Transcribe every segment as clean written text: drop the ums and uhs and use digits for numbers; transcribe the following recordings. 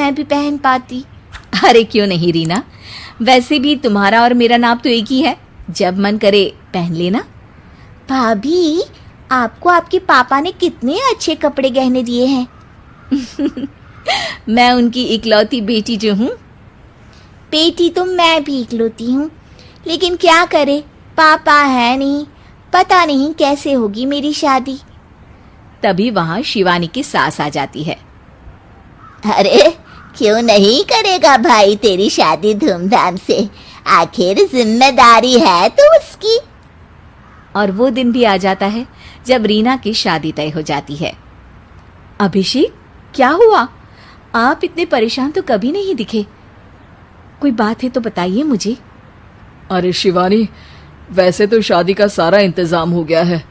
मैं भी पहन पाती। अरे क्यों नहीं रीना, वैसे भी तुम्हारा और मेरा नाप तो एक ही है, जब मन करे पहन लेना। भाभी, आपको आपके पापा ने कितने अच्छे कपड़े गहने दिए हैं। मैं उनकी इकलौती बेटी जो हूँ। बेटी तो मैं भी इकलौती हूँ, लेकिन क्या करे, पापा है नहीं, पता नहीं कैसे होगी मेरी शादी। तभी वहां शिवानी की सास आ जाती है। अरे क्यों नहीं करेगा भाई तेरी शादी धूमधाम से, आखिर जिम्मेदारी है तो उसकी। और वो दिन भी आ जाता है जब रीना की शादी तय हो जाती है। अभिषेक, क्या हुआ? आप इतने परेशान तो कभी नहीं दिखे, कोई बात है तो बताइए मुझे। अरे शिवानी, वैसे तो शादी का सारा इंतजाम हो गया है,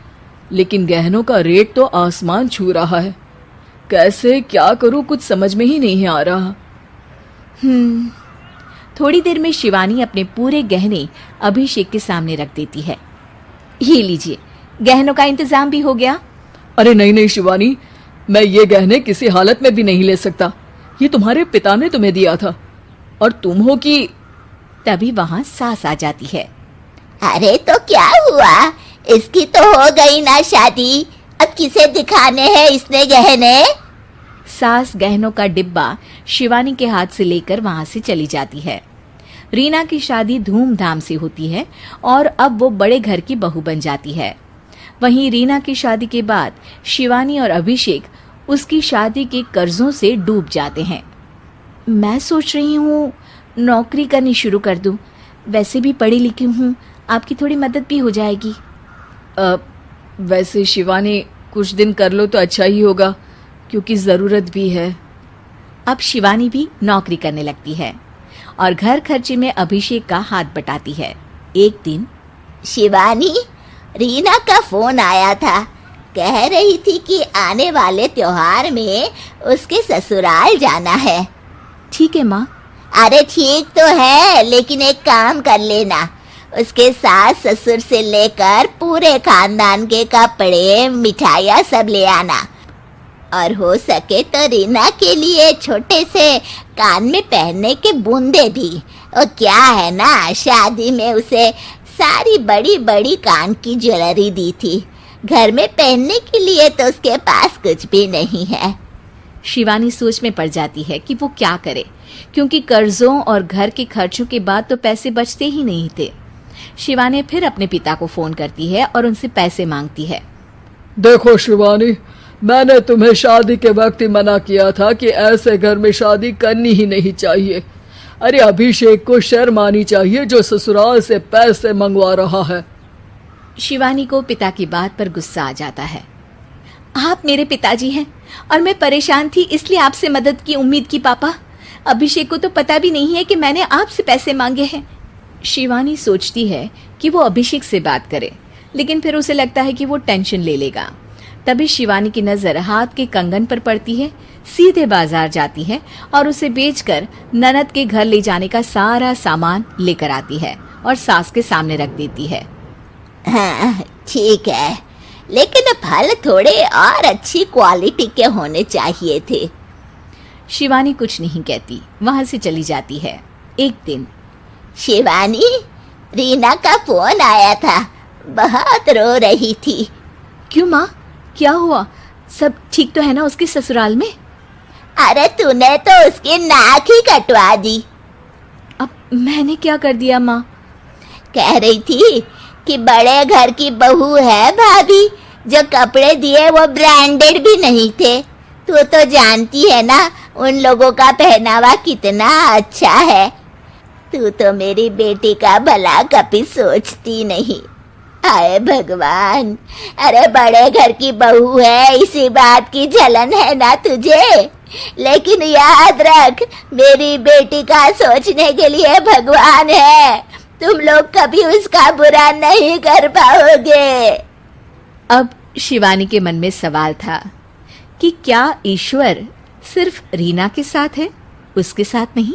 लेकिन गहनों का रेट तो आसमान छू रहा है। कैसे क्या करूं, कुछ समझ में ही नहीं आ रहा। थोड़ी देर में शिवानी अपने पूरे गहने अभिषेक के सामने रख देती है। ये लीजिए, गहनों का इंतजाम भी हो गया। अरे नहीं नहीं शिवानी, मैं ये गहने किसी हालत में भी नहीं ले सकता। ये तुम्हारे पिता ने तुम्हें दिया था और तुम हो कि। तभी वहां सास आ जाती है। अरे तो क्या हुआ, इसकी तो हो गई ना शादी, अब किसे दिखाने हैं इसने गहने। सास गहनों का डिब्बा शिवानी के हाथ से लेकर वहां से चली जाती है। रीना की शादी धूमधाम से होती है और अब वो बड़े घर की बहू बन जाती है। वहीं रीना की शादी के बाद शिवानी और अभिषेक उसकी शादी के कर्जों से डूब जाते हैं। मैं सोच रही हूँ नौकरी करनी शुरू कर दूँ, वैसे भी पढ़ी लिखी हूँ, आपकी थोड़ी मदद भी हो जाएगी। वैसे शिवानी, कुछ दिन कर लो तो अच्छा ही होगा, क्योंकि ज़रूरत भी है। अब शिवानी भी नौकरी करने लगती है और घर खर्चे में अभिषेक का हाथ बटाती है। एक दिन शिवानी, रीना का फोन आया था, कह रही थी कि आने वाले त्योहार में उसके ससुराल जाना है। ठीक है माँ। अरे ठीक तो है, लेकिन एक काम कर लेना, उसके सास ससुर से लेकर पूरे खानदान के कपड़े मिठाइयाँ सब ले आना, और हो सके तो रीना के लिए छोटे से कान में पहनने के बूंदे भी। और क्या है ना, शादी में उसे सारी बड़ी बड़ी कान की ज्वेलरी दी थी, घर में पहनने के लिए तो उसके पास कुछ भी नहीं है। शिवानी सोच में पड़ जाती है कि वो क्या करे, क्योंकि कर्जों और घर के खर्चों के बाद तो पैसे बचते ही नहीं थे। शिवानी फिर अपने पिता को फोन करती है और उनसे पैसे मांगती है। देखो शिवानी, मैंने तुम्हें शादी के वक्त ही मना किया था कि ऐसे घर में शादी करनी ही नहीं चाहिए। अरे अभिषेक को शर्म आनी चाहिए जो ससुराल से पैसे मंगवा रहा है। शिवानी को पिता की बात पर गुस्सा आ जाता है। आप मेरे पिताजी हैं और मैं परेशान थी इसलिए आपसे मदद की उम्मीद की पापा। अभिषेक को तो पता भी नहीं है कि मैंने आपसे पैसे मांगे हैं। शिवानी सोचती है कि वो अभिषेक से बात करे, लेकिन फिर उसे लगता है कि वो टेंशन ले लेगा। तभी शिवानी की नज़र हाथ के कंगन पर पड़ती है, सीधे बाजार जाती है और उसे बेचकर ननद के घर ले जाने का सारा सामान लेकर आती है और सास के सामने रख देती है। हाँ ठीक है, लेकिन फल थोड़े और अच्छी क्वालिटी के होने चाहिए थे। शिवानी कुछ नहीं कहती, वहां से चली जाती है। एक दिन शिवानी, रीना का फोन आया था, बहुत रो रही थी। क्यों माँ, क्या हुआ? सब ठीक तो है ना उसके ससुराल में? अरे तूने तो उसकी नाक ही कटवा दी। अब मैंने क्या कर दिया माँ? कह रही थी कि बड़े घर की बहू है भाभी, जो कपड़े दिए वो ब्रांडेड भी नहीं थे। तू तो जानती है ना उन लोगों का पहनावा कितना अच्छा है। तू तो मेरी बेटी का भला कभी सोचती नहीं। हाय भगवान, अरे बड़े घर की बहू है, इसी बात की जलन है ना तुझे? लेकिन याद रख, मेरी बेटी का सोचने के लिए भगवान है, तुम लोग कभी उसका बुरा नहीं कर पाओगे। अब शिवानी के मन में सवाल था कि क्या ईश्वर सिर्फ रीना के साथ है, उसके साथ नहीं?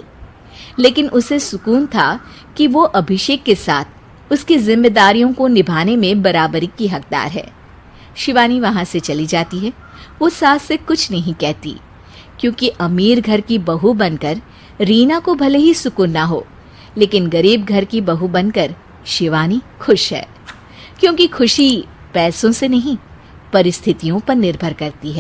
लेकिन उसे सुकून था कि वो अभिषेक के साथ उसकी जिम्मेदारियों को निभाने में बराबरी की हकदार है। शिवानी वहां से चली जाती है। वो सास से कुछ नहीं कहती, क्योंकि अमीर घर की बहू बनकर रीना को भले ही सुकून ना हो, लेकिन गरीब घर की बहू बनकर शिवानी खुश है, क्योंकि खुशी पैसों से नहीं परिस्थितियों पर निर्भर करती है।